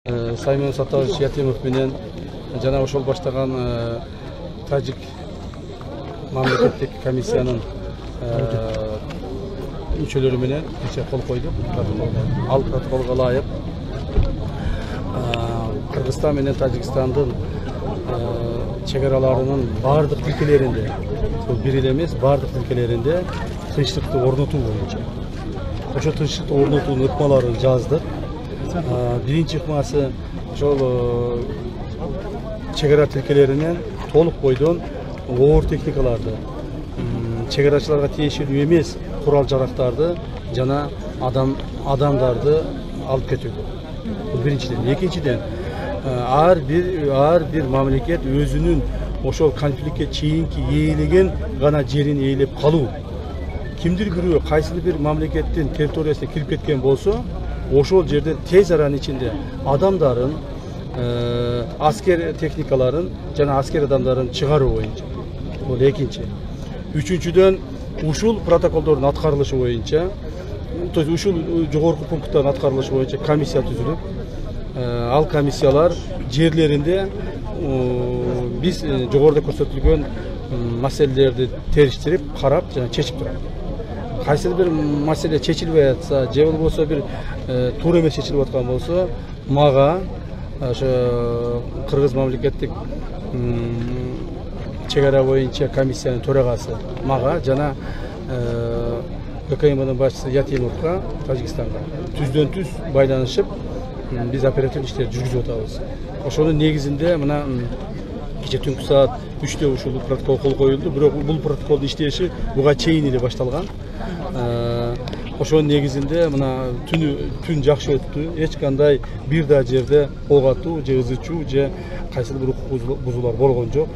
Саймон Саттарович Ятимов менен жана ошол баштаган тажик мамлекеттик комиссиянын мүчөлөрү менен кечээ кол койдук. Ал протоколго ылайык Кыргызстан менен Тажикстандын чегараларынын бардык тилкелеринде, бир эле эмес, бардык тилкелеринде тынчтыкты орнотуу боюнча ошо тынчтыкты орнотуунун ыкмаларын жаздык. Биринчи ыкмасы ошол чегара тилкелеринен толук бойдон оор техникаларды, чегарачыларга тиешелүү эмес курал жарактарды жана адамдарды алып кетүү. Бул биринчиден. Экинчиден, ар бир мамлекет өзүнүн ошол конфликтке чейинки ээлеген гана жерин ээлеп калуу. Кимдир бирөө кайсыл бир мамлекеттин территориясына кирип кеткен болсо, ошол жерде тез аранын ичинде адамдарын, аскер техникаларын жана аскер адамдарын чыгаруу боюнча. Бул экинчи. Үчүнчүдөн, ушул протоколдордун аткарылышы боюнча, то есть ушул жогорку пункттардын аткарылышы боюнча комиссия түзүлүп, ал комиссиялар жерлеринде биз жогоруда көрсөтүлгөн маселелерди териштирип, карап жана чечип турат. Кайсы бир маселе чечилбей атса, же болбосо бир туура эмес чечилип аткан болсо, мага ошо Кыргыз мамлекеттик чегара боюнча комиссиянын төрагасы мага жана ККМдын башчысы Ятимовго, Тажикстанга түздөн түз байланышып, биз оперативдик иштерди жүргүзүп атабыз. Ошонун негизинде мына кече түнкү саат 3-тө ушул протокол кол коюлду, бирок бул протоколдун иштеши буга чейин эле башталган. Ошонун негизинде мына түн жакшы өттү. Эч кандай бир да жерде ок атуу же ызы чуу же кайсыл бир укук бузуулар болгон жок.